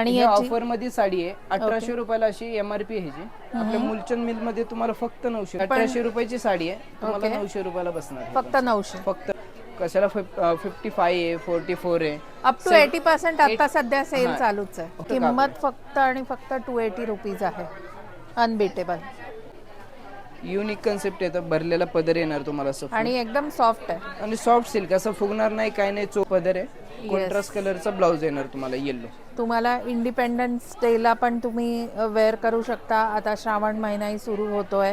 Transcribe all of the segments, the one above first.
आणि ही याची ऑफर मध्ये साडी आहे 1800 रुपयाला अशी एमआरपी आहे जी आपल्या मुलचंद मिल मध्ये तुम्हाला फक्त 900 1800 रुपयाची साडी आहे तुम्हाला 900 रुपयाला बसणार आहे. फक्त 900 फक्त कशाला 55 आहे 44 आहे अप टू 80% आता सध्या सेल चालूच आहे. फक्त किंमत फक्त आणि फक्त 280 रुपीज आहे. अनबीटेबल युनिक कन्सेप्ट येतं भरलेला पदर येणार तुम्हाला असं आणि एकदम सॉफ्ट आहे आणि सॉफ्ट सिल्क असं फुगणार नाही काय नाही चो पदर आहे कॉन्ट्रास्ट कलरचा ब्लाउज येणार तुम्हाला येलो. तुम्हाला इंडिपेंडन्स डेला पण तुम्ही वेअर करू शकता. आता श्रावण महिनाही सुरू होतोय.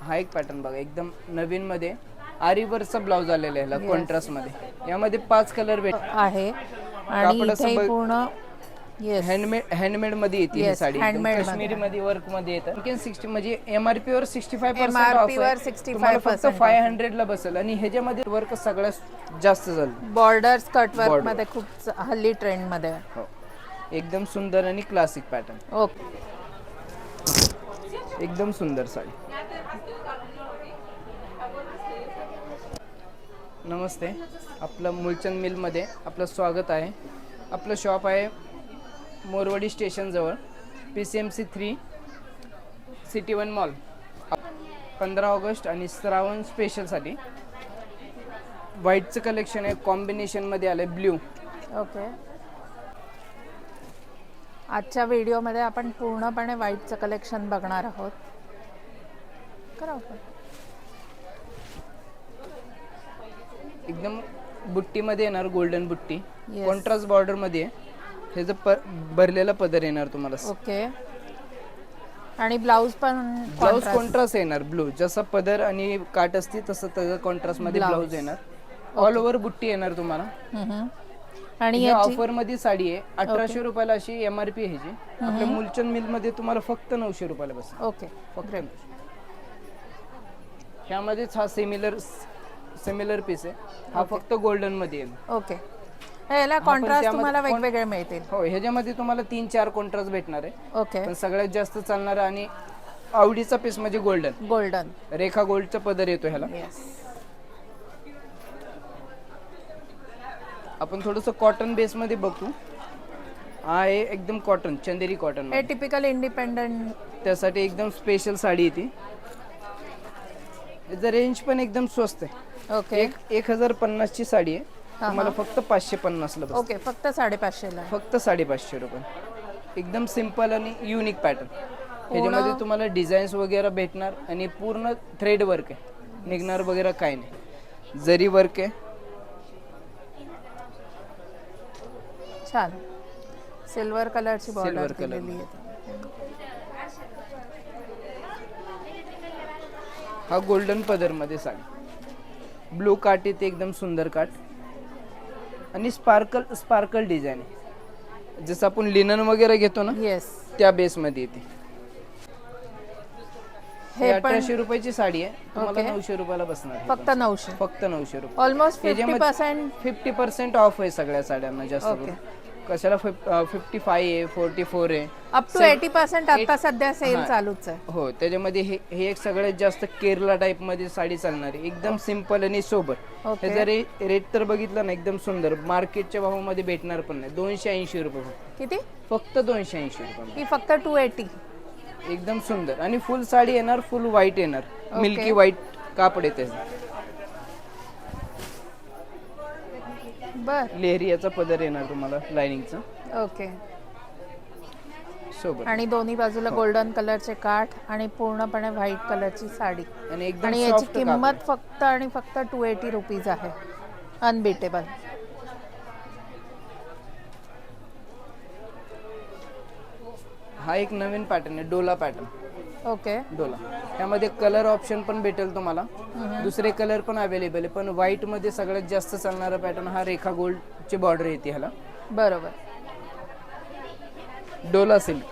हा एक पॅटर्न बघा एकदम नवीन मध्ये आरीवरचा ब्लाउज आलेला आहे कॉन्ट्रास्ट मध्ये यामध्ये 5 कलर भेट आहे आणि इथे पूर्ण हँडमेड मध्ये येते ही साडी काश्मीरी मध्ये वर्क मध्ये येतं. आणखी 60 म्हणजे एमआरपी वर 65% ऑफ आहे तुम्हाला फक्त 500 ला बसेल आणि ह्याच्यामध्ये वर्क सगळ्यात जास्त झालं. बॉर्डर स्कर्ट वर्क मध्ये खूप हल्ली ट्रेंड मध्ये हो एकदम सुंदर आणि क्लासिक पॅटर्न. ओके एकदम सुंदर साडी. नमस्ते आपलं मुलचंद मिल मध्ये आपलं स्वागत आहे. आपलं शॉप आहे मोरवडी स्टेशन जवळ PCMC 3 सिटी 1 मॉल. 15 ऑगस्ट आणि श्रावण स्पेशलसाठी व्हाईटचं कलेक्शन आहे कॉम्बिनेशन मध्ये आलंय ब्ल्यू. ओके आजच्या व्हिडिओमध्ये आपण पूर्णपणे व्हाईटचं कलेक्शन बघणार आहोत. करा आपण एकदम बुट्टीमध्ये येणार गोल्डन बुट्टी कॉन्ट्रास्ट बॉर्डर मध्ये ह्याचं भरलेला पदर येणार तुम्हाला. ओके आणि ब्लाउज पण ब्लाउज कॉन्ट्रास्ट येणार ब्लू जसा पदर आणि काट असते तसं त्याचा कॉन्ट्रास्ट मध्ये ब्लाउज येणार. ऑल ओव्हर बुट्टी येणार तुम्हाला. आणि ऑफर मध्ये साडी आहे 1800 रुपयाला अशी एमआरपी आहे जी आपल्या मुलचंद मिल मध्ये तुम्हाला फक्त 900 रुपयाला बसेल. ओके फक्त ह्यामध्येच हा सिमिलर पीस आहे हा फक्त गोल्डन मध्ये येईल. ओके याला कॉन्ट्रास्ट तुम्हाला वेगवेगळे मिळतील. हो ह्याच्यामध्ये तुम्हाला 3-4 कॉन्ट्रास्ट भेटणार आहे. ओके पण सगळ्यात जास्त चालणार आणि आवडीचा पीस म्हणजे गोल्डन रेखा गोल्डचा पदर येतो ह्याला. आपण थोडस कॉटन बेस मध्ये बघू. हा आहे एकदम कॉटन चंदेरी कॉटन हे टिपिकल इंडिपेंडंट त्यासाठी एकदम स्पेशल साडी येते. याचं रेंज पण एकदम स्वस्त आहे. ओके 1050 ची साडी आहे तुम्हाला फक्त 550 ला. ओके फक्त 550 ला फक्त 550 रुपये. एकदम सिंपल आणि युनिक पॅटर्न. ह्याच्यामध्ये तुम्हाला डिझाईन्स वगैरे भेटणार आणि पूर्ण थ्रेड वर्क आहे निघणार वगैरे काय नाही जरी वर्क आहे. छान सिल्वर कलरची बॉर्डर कलर दिलेली आहे. हा गोल्डन पदर मध्ये साडी ब्लू काट येते एकदम सुंदर काट आणि स्पार्कल डिझाईन आहे जसं आपण लिनन वगैरे घेतो ना त्या बेस मध्ये येते. हे 1800 रुपयाची साडी आहे तुम्हाला 900 रुपयाला बसणार. फक्त 900 रुपये. ऑलमोस्ट 50% ऑफ आहे सगळ्या साड्यांना जास्त करून. कशाला 55 आहे 44 आहे अप टू 80% आता सध्या सेल चालूच आहे. हो त्याच्यामध्ये हे एक सगळ्यात जास्त केरला टाइप मध्ये साडी चालणार आहे एकदम सिंपल आणि सोबर. ह्याचा रेट तर बघितला ना एकदम सुंदर मार्केटच्या भावामध्ये भेटणार पण नाही. 280 रुपये किती फक्त 280 रुपये ही फक्त 280. एकदम सुंदर आणि फुल साडी येणार फुल व्हाईट येणार मिल्की व्हाईट कापड येते. बर लेहरियाचा पदर येणार तुम्हाला लाइनिंगचा. ओके सोबत आणि दोन्ही बाजूला गोल्डन कलरचे काठ आणि पूर्णपणे व्हाईट कलरची साडी आणि एकदम आणि याची किंमत फक्त आणि फक्त 280 रुपीज आहे. अनबीटेबल. हा एक नवीन पॅटर्न आहे डोला पॅटर्न. ओके डोला त्यामध्ये कलर ऑप्शन पण भेटेल तुम्हाला. दुसरे कलर पण अवेलेबल आहे पण व्हाईट मध्ये सगळ्यात जास्त चालणारा पॅटर्न हा रेखा गोल्ड ची बॉर्डर येते ह्याला. बरोबर डोला सिल्क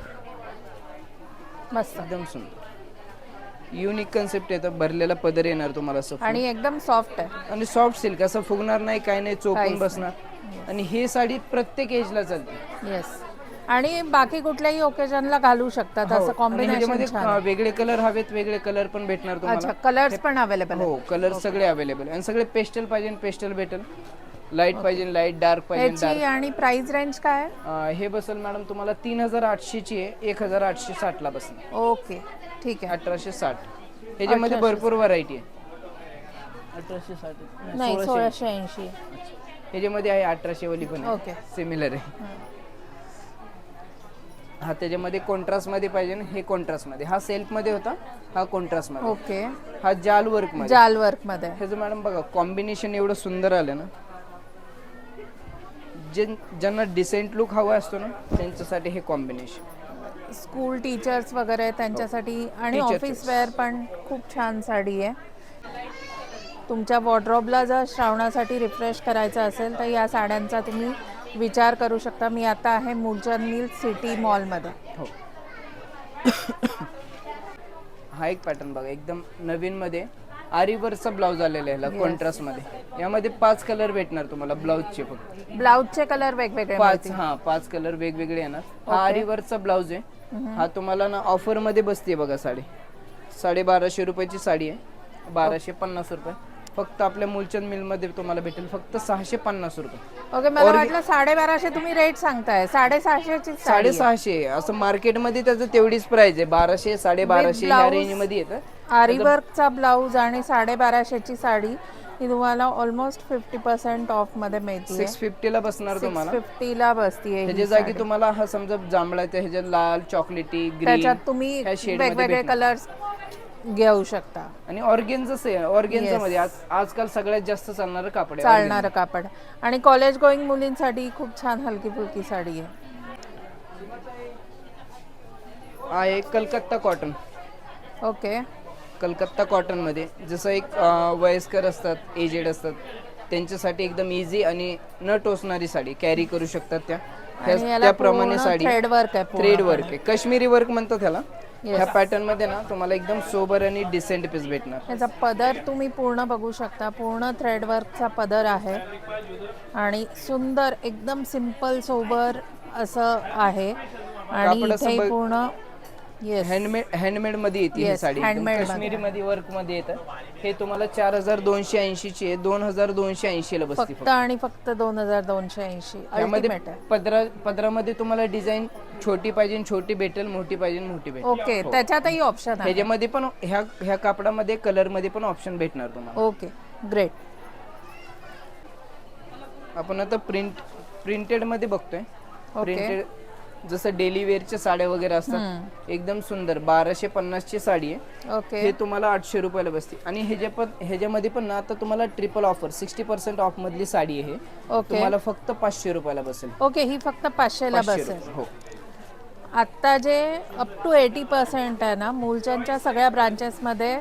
मस्त एकदम सुंदर युनिक कन्सेप्ट येतं भरलेला पदर येणार तुम्हाला असं आणि एकदम सॉफ्ट आहे आणि सॉफ्ट सिल्क असं फुगणार नाही काय नाही चोपून बसणार. आणि हे साडी प्रत्येक एजला चालते. येस आणि बाकी कुठल्याही ओकेजनला घालू शकतात असं कॉम्बिनेशन. वेगळे कलर हवेत वेगळे कलर पण भेटणार तुम्हाला. कलर्स पण अवेलेबल. हो कलर सगळे अवेलेबल आणि सगळे पेस्टल पाहिजे पेस्टल भेटेल. लाईट पाहिजे लाईट, डार्क पाहिजे ह्याची डार्क. आणि प्राइस रेंज काय आहे? हे बसेल मॅडम तुम्हाला 3800 ची आहे, 1860 ला बसेल. ओके ठीक आहे. 1860. ह्याच्यामध्ये भरपूर व्हरायटी आहे. 1860 नाही 1680. ह्याच्यामध्ये आहे 1800 वाली पण आहे. ओके. सिमिलर आहे. हा त्याच्यामध्ये कॉन्ट्रास्ट मध्ये पाहिजे ना, हे कॉन्ट्रास्ट मध्ये. हा सेल्फ मध्ये होता, हा कॉन्ट्रास्ट मध्ये. ओके. हा जाल वर्क मध्ये. जाल वर्क मध्ये. ह्याचं मॅडम बघा कॉम्बिनेशन एवढं सुंदर आलं ना, ज्यांना डिसेंट लुक हवा असतो ना त्यांच्यासाठी हे कॉम्बिनेशन. स्कूल टीचर्स वगैरे त्यांच्यासाठी आणि Teachers. ऑफिस वेअर पण खूप छान साडी आहे. तुमच्या वॉर्डरोबला जर श्रावणासाठी रिफ्रेश करायचं असेल तर या साड्यांचा तुम्ही विचार करू शकता. मी आता आहे मूलचंद मिल्स सिटी मॉलमध्ये. हो. हा एक पॅटर्न बघा एकदम नवीन मध्ये आरीवरचा ब्लाउज आलेला आहे कॉन्ट्रास्ट मध्ये. यामध्ये 5 कलर भेटणार तुम्हाला ब्लाउजचे फक्त. ब्लाउजचे कलर वेगवेगळे 5 कलर वेगवेगळे येणार. हा आरीवरचा ब्लाउज आहे. हा तुम्हाला ना ऑफर मध्ये बसते बघा साडी. 1250 रुपयाची साडी आहे. 1250 रुपये फक्त आपल्या मूलचंद मिल मध्ये तुम्हाला भेटेल फक्त 650 रुपये. ओके. मला वाटलं 1250 तुम्ही रेट सांगताय. 650 ची 650 असं मार्केटमध्ये त्याचं तेवढीच प्राइस आहे. 1200 1250 या रेंज मध्ये येतं. आरी वर्कचा ब्लाउज आणि 1250 ची साडी ही तुम्हाला ऑलमोस्ट 50% ऑफ मध्ये मिळते. 650 ला बसणार तुम्हाला. 650 ला बसतीये. ह्याच्या जागी तुम्हाला हा समजा जांभळाच्या ह्याच्यात लाल, चॉकलेटी, ग्रीन त्याच्यात तुम्ही वेगवेगळे कलर्स घेऊ शकता. आणि ऑर्गेन्झा मध्ये आजकाल सगळ्यात जास्त चालणारं कापड आहे. चालणारं कापड आणि कॉलेज गोईंग मुलींसाठी खूप छान हलकी फुलकी साडी आहे. हा एक Calcutta cotton. Okay. Calcutta cotton मध्ये जसं एक वयस्कर असतात, एजेड असतात त्यांच्यासाठी एकदम इझी आणि न टोचणारी साडी कॅरी करू शकतात त्याप्रमाणे साडी. थ्रेड वर्क आहे. थ्रेड वर्क आहे. काश्मीरी वर्क म्हणतात त्याला. ह्या पॅटर्न मध्ये ना तुम्हाला एकदम सोबर आणि डिसेंट पीस भेटणार. याचा पदर तुम्ही पूर्ण बघू शकता. पूर्ण थ्रेड वर्कचा पदर आहे आणि सुंदर एकदम सिंपल सोबर असं आहे. आणि इथे पूर्ण हँडमेड मध्ये येते ही साडी. काश्मीरी मध्ये वर्क मध्ये येतं. हे तुम्हाला 4280 ची आहे. 2280 ला बसते फक्त आणि फक्त 2280. यामध्ये पदरामध्ये तुम्हाला डिझाईन छोटी पाहिजे छोटी भेटेल, मोठी पाहिजे मोठी भेटेल. ओके. त्याच्यातही ऑप्शन आहे. ह्याच्यामध्ये पण ह्या कापडामध्ये कलर मध्ये पण ऑप्शन भेटणार तुम्हाला. Okay great. आपण आता प्रिंटेड मध्ये बघतोय. प्रिंटेड जसं डेली वेअरच्या साड्या वगैरे असतात एकदम सुंदर. 1250 ची साडी आहे. ओके. हे तुम्हाला 800 रुपयाला बसते. आणि ह्याच्यामध्ये पण ना आता तुम्हाला ट्रिपल ऑफर 60% ऑफ मधली साडी आहे. तुम्हाला फक्त 500 रुपयाला बसेल. ओके. ही फक्त 500 ला बसेल. हो. आत्ता जे अप टू 80% आहे ना मूलचंदच्या सगळ्या ब्रांचेसमध्ये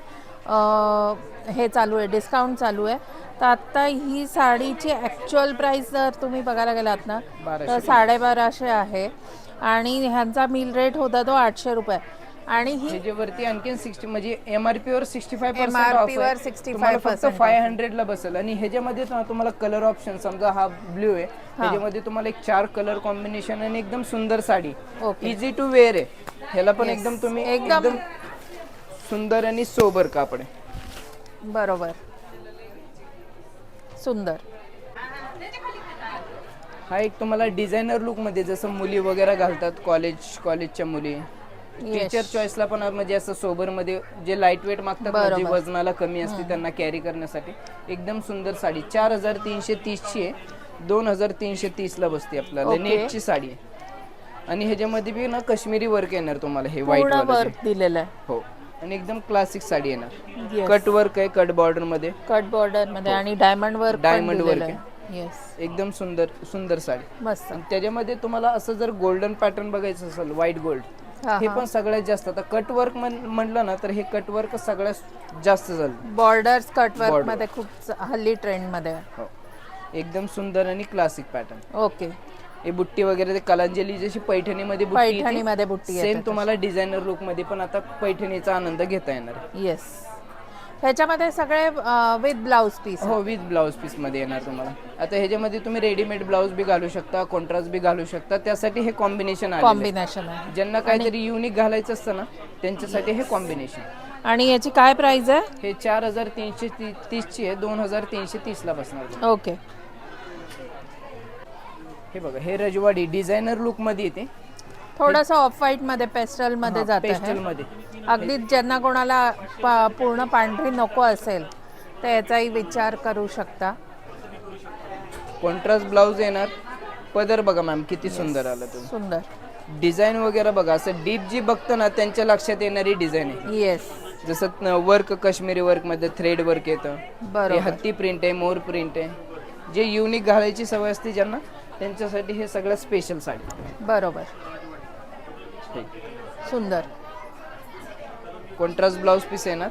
हे चालू आहे, डिस्काउंट चालू आहे. तर आत्ता ही साडीची ॲक्च्युअल प्राइस जर तुम्ही बघायला गेलात ना तर 1250 आहे आणि ह्यांचा मिल रेट होता तो 800 रुपये. आणि ही ह्याच्यावरती आणखी 60 म्हणजे एमआरपी वर 65% MRP वर ऑफ 65% 500 ला बसेल. आणि ह्याच्यामध्ये तुम्हाला कलर ऑप्शन समजा हा ब्ल्यू आहे ह्याच्यामध्ये तुम्हाला एक 4 कलर कॉम्बिनेशन आणि एकदम सुंदर साडी. इझी टू वेअर आहे. ह्याला पण एकदम तुम्ही एकदम सुंदर आणि सोबर कापड आहे. बरोबर. सुंदर. हा एक तुम्हाला डिझायनर लुक मध्ये जसं मुली वगैरे घालतात कॉलेजच्या मुली. टीचर चॉईसला पण म्हणजे असं सोबर मध्ये जे लाईट वेट मागतात म्हणजे वजनाला कमी असते त्यांना कॅरी करण्यासाठी एकदम सुंदर साडी. 4330 ची आहे. 2330 ला बसते आपल्याला. नेटची साडी आहे. आणि ह्याच्यामध्ये बी ना काश्मीरी वर्क येणार तुम्हाला. हे व्हाईट वर्क दिलेलं आहे. हो. आणि एकदम क्लासिक साडी येणार. कट वर्क आहे. कट बॉर्डर मध्ये आणि डायमंड वर्क आहे. एकदम सुंदर साडी मस्त. त्याच्यामध्ये तुम्हाला असं जर गोल्डन पॅटर्न बघायचं असेल व्हाईट गोल्ड हे पण सगळ्यात जास्त. आता कट वर्क म्हणलं ना तर हे कट वर्क सगळ्यात जास्त झालं. बॉर्डर्स कट वर्क मध्ये खूप हल्ली ट्रेंड मध्ये. एकदम सुंदर आणि क्लासिक पॅटर्न. ओके. हे बुट्टी वगैरे ते कलांजली जशी पैठणीमध्ये बुट्टी सेम तुम्हाला डिझायनर लुक मध्ये पण आता पैठणीचा आनंद घेता येणार. येस. ह्याच्यामध्ये सगळे विथ ब्लाउज पीस. हो विथ ब्लाउज पीस मध्ये येणार तुम्हाला. आता ह्याच्यामध्ये तुम्ही रेडीमेड ब्लाउज बी घालू शकता, कॉन्ट्रास्ट बी घालू शकता. त्यासाठी हे कॉम्बिनेशन आहे. ज्यांना काहीतरी युनिक घालायचं असतं ना त्यांच्यासाठी हे कॉम्बिनेशन. आणि याची काय प्राइस आहे? हे 4330 ची आहे. 2330 ला बसणार. ओके. हे बघा, हे रजवाडी डिझायनर लुक मध्ये येते, थोडंसं ऑफ व्हाईट मध्ये पेस्टल मध्ये जातं पेस्टल हे. मध्ये. अगदीच ज्यांना कोणाला पूर्ण पांढरी नको असेल तर याचाही विचार करू शकता. कॉन्ट्रास्ट ब्लाऊज येणार. पदर बघा मॅम किती सुंदर आला तो. सुंदर. डिझाईन वगैरे बघा, असं डीप जी बघतो ना त्यांच्या लक्षात येणारी डिझाईन आहे. येस, जसं वर्क काश्मीरी वर्क मध्ये थ्रेड वर्क येतं, हे बरोबर. हत्ती प्रिंट आहे, मोर प्रिंट आहे. जे युनिक घालायची सवय असते ज्यांना, त्यांच्यासाठी हे सगळं स्पेशल साडी. बरोबर. सुंदर. कॉन्ट्रास्ट ब्लाऊज पीस येणार.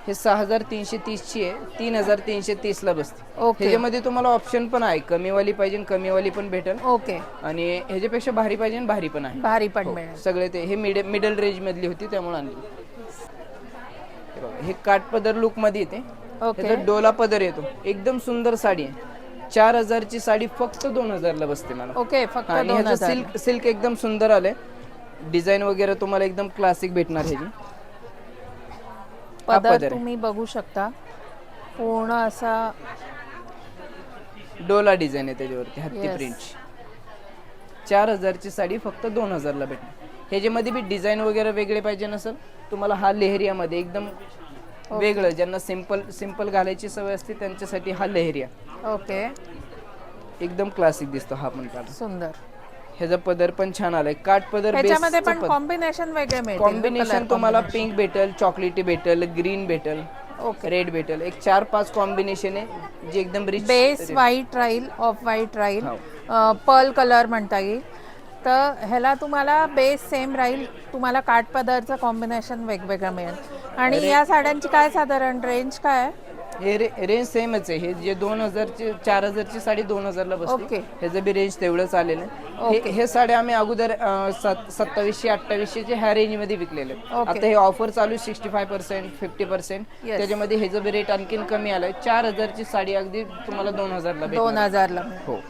हे 6330 ची आहे, 3330 ला बसते. ओके. ह्याच्यामध्ये तुम्हाला ऑप्शन पण आहे, कमीवाली पाहिजे कमीवाली पण भेटेल, ओके. आणि ह्याच्यापेक्षा भारी पाहिजे भारी पण आहे. भारी पण मिळेल. सगळे ते हे मिडल रेंज मधली होती त्यामुळे आणली. हे बघा, हे काठ पदर लुक मध्ये येते. ओके. त्याचा डोला पदर येतो, एकदम सुंदर साडी आहे. 4000 ची साडी फक्त 2000 ला बसते मला. ओके, फक्त आणि 2000. ह्याचं सिल्क एकदम सुंदर आलंय. डिझाईन वगैरे तुम्हाला एकदम क्लासिक भेटणार ह्याची. पदर तुम्ही बघू शकता, पूर्ण असा डोला डिझाईन आहे त्याच्यावरती, हत्ती Yes. प्रिंटची. 4000 ची साडी फक्त 2000 ला भेटणार. ह्याच्यामध्ये बी डिझाईन वगैरे वेगळे पाहिजे नसेल तुम्हाला, हा लेहरियामध्ये एकदम वेगळं, ज्यांना सिंपल घालायची सवय असते त्यांच्यासाठी हा लेहरिया. ओके. एकदम क्लासिक दिसतो हा पण काठ. सुंदर. ह्याचा पदर पण छान आलाय, काठ पदर. त्याच्यामध्ये पण कॉम्बिनेशन वेगळे मिळतील. कॉम्बिनेशन तुम्हाला पिंक भेटल, चॉकलेटी भेटल, ग्रीन भेटल, ओके. रेड भेटल. एक 4-5 कॉम्बिनेशन आहे जे एकदम रिच. बेस व्हाईट राहील, ऑफ व्हाईट राहील, हो. पर्ल कलर म्हणता येईल. तर ह्याला तुम्हाला बेस सेम राहील, तुम्हाला काठपदरचं कॉम्बिनेशन वेगवेगळं मिळेल. आणि या साड्यांची काय साधारण रेंज काय आहे? हे रेंज सेमच आहे. हे जे 2000 4000 ची साडी 2000 ला बसते. ओके. ह्याचं बी रेंज तेवढंच आलेलं आहे. हे साड्या आम्ही अगोदर 2700-2800 चे ह्या रेंज मध्ये विकलेले आहेत. ओके. आता हे ऑफर चालू 65%, 50%. Yes. त्याच्यामध्ये ह्याचं बी रेट आणखीन कमी आलंय. 4000 ची साडी अगदी तुम्हाला 2000 ला भेटणार. 2000 ला. हो.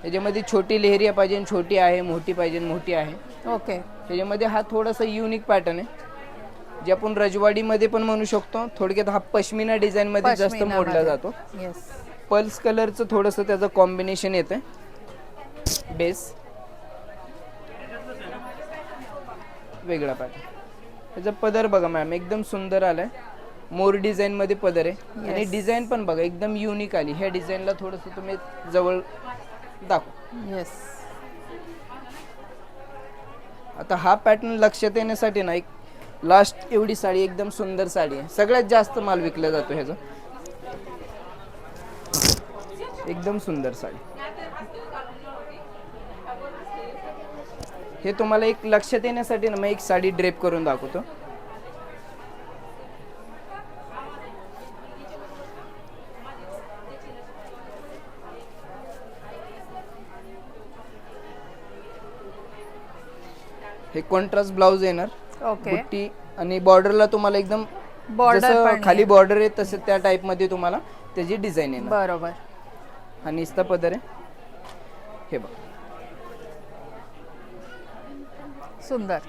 त्याच्यामध्ये छोटी लेहरिया पाहिजे, छोटी आहे, मोठी पाहिजे, मोठी आहे. ओके. त्याच्यामध्ये हा थोडासा युनिक पॅटर्न आहे, जे आपण रजवाडीमध्ये पण म्हणू शकतो. थोडक्यात हा पश्मिना डिझाईन मध्ये जास्त मोडला जातो. येस. पल्स कलरचं थोडंसं त्याचं कॉम्बिनेशन येतं बेस, वेगळा पॅटर्न. त्याचा पदर बघा मॅम, एकदम सुंदर आलाय, मोर डिझाईन मध्ये पदर आहे. आणि डिझाईन पण बघा एकदम युनिक आली. ह्या डिझाईनला थोडंसं तुम्ही जवळ दाखव. येस. आता हा पॅटर्न लक्षात येण्यासाठी ना, एक लास्ट एवढी साडी एकदम सुंदर साडी आहे, सगळ्यात जास्त माल विकला जातो ह्याचा. एकदम सुंदर साडी. हे तुम्हाला एक लक्षात येण्यासाठी ना, मी एक साडी ड्रेप करून दाखवतो. हे कॉन्ट्रास्ट ब्लाऊज येणार. ओके. बुट्टी आणि बॉर्डरला तुम्हाला एकदम बॉर्डर खाली बॉर्डर आहे तसं त्या टाइप मध्ये तुम्हाला त्याची डिझाईन येणार. बरोबर. हा निस्ता पदर आहे. हे बघ, सुंदर.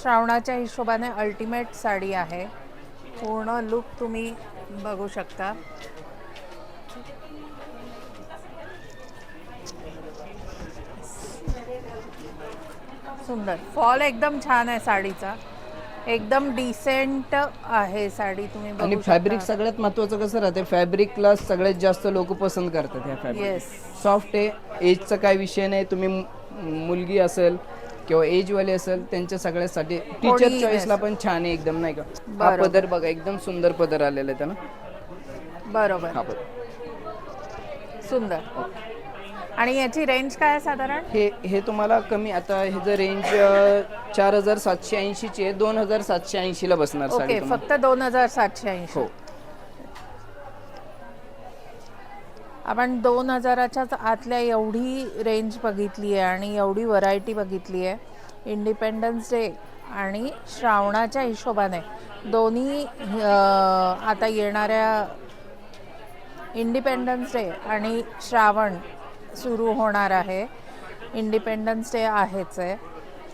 श्रावणाच्या हिशोबाने अल्टिमेट साडी आहे. पूर्ण लुक तुम्ही बघू शकता. सुंदर. फॉल एकदम छान आहे साडीचा, एकदम डिसेंट आहे साडी. तुम्ही आणि फॅब्रिक सगळ्यात महत्वाचं कसं राहते, फॅब्रिकला सगळ्यात जास्त लोक पसंत करतात. ह्या फॅब्रिक येस. सॉफ्ट आहे, एजचा काय विषय नाही. तुम्ही मुलगी असेल किंवा एजवाले असेल त्यांच्या सगळ्यासाठी, टीचर चॉईसला पण छान आहे एकदम, नाही का. हा पदर बघा, एकदम सुंदर पदर आलेला आहे त्याला. बरोबर. हा पदर सुंदर. आणि याची रेंज काय आहे साधारण? हे तुम्हाला कमी, आता ह्याचं रेंज 4780 ची आहे, 2780 ला बसणार साडी. ओके, फक्त 2780. हो. आपण 2000च्या आतल्या एवढी रेंज बघितली आहे आणि एवढी व्हरायटी बघितली आहे. इंडिपेंडन्स डे आणि श्रावणाच्या हिशोबाने दोन्ही आता येणाऱ्या इंडिपेंडन्स डे आणि श्रावण सुरू होणार आहे. इंडिपेंडन्स डे आहेच आहे,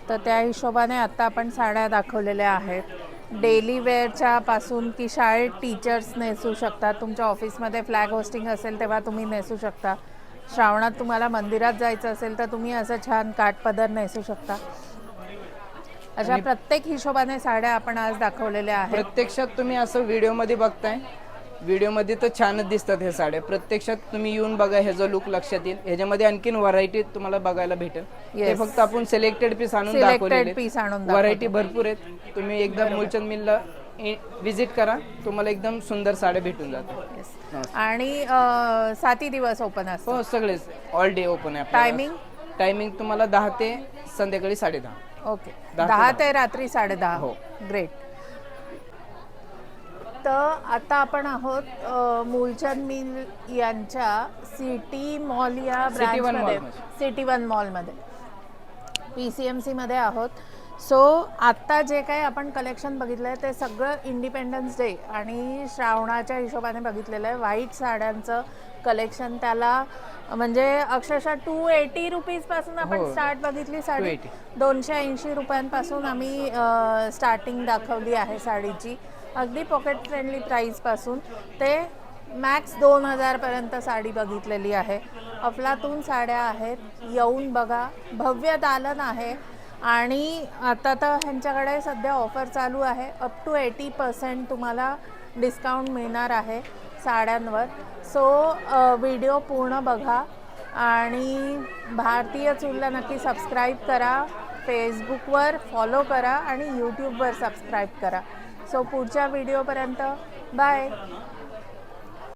तर त्या हिशोबाने आता आपण साड्या दाखवलेल्या आहेत. डेली वेअरच्या पासून की शाळेत टीचर्स नेसू शकतात, तुमच्या ऑफिसमध्ये फ्लॅग होस्टिंग असेल तेव्हा तुम्ही नेसू शकता. श्रावणात तुम्हाला मंदिरात जायचं असेल तर तुम्ही असं छान काठपदर नेसू शकता. अशा प्रत्येक हिशोबाने साड्या आपण आज दाखवलेल्या आहेत. प्रत्यक्षात तुम्ही असं व्हिडिओमध्ये बघताय, व्हिडिओमध्ये तर छानच दिसतात ह्या साड्या. प्रत्यक्षात तुम्ही येऊन बघा, ह्याचा लुक लक्षात येईल. ह्याच्यामध्ये आणखीन व्हरायटी तुम्हाला बघायला भेटेल. ते फक्त आपण सिलेक्टेड पीस आणून दाखवलेले. व्हरायटी भरपूर आहेत. तुम्ही एकदा मुलचंद मिलला विजिट करा, तुम्हाला एकदम सुंदर साड्या भेटून जातात. आणि 7 दिवस ओपन असतो. हो, सगळेच ऑल डे ओपन आहे. टायमिंग तुम्हाला 10 ते संध्याकाळी 10:30. ओके, 10 ते रात्री 10:30. हो. ग्रेट. तर आता आपण आहोत मूलचंद मिल यांच्या सिटी मॉल या ब्रँचमध्ये, सिटी वन मॉलमध्ये, PCMC मध्ये आहोत. सो आत्ता जे काही आपण कलेक्शन बघितलं आहे ते सगळं इंडिपेंडन्स डे आणि श्रावणाच्या हिशोबाने बघितलेलं आहे. व्हाईट साड्यांचं कलेक्शन, त्याला म्हणजे अक्षरशः 280 रुपीजपासून आपण स्टार्ट बघितली साडी. 280 रुपयांपासून आम्ही स्टार्टिंग दाखवली आहे साडीची. अगदी पॉकेट फ्रेंडली प्राईसपासून ते मॅक्स 2000 पर्यंत साडी बघितलेली आहे. अफलातून साड्या आहेत, येऊन बघा. भव्य दालन आहे. आणि आता तर ह्यांच्याकडे सध्या ऑफर चालू आहे. अप टू 80% तुम्हाला डिस्काउंट मिळणार आहे साड्यांवर. सो व्हिडिओ पूर्ण बघा आणि भारतीय चूलला नक्की सबस्क्राईब करा. फेसबुकवर फॉलो करा आणि यूट्यूबवर सबस्क्राईब करा. सो पुढच्या व्हिडिओपर्यंत बाय.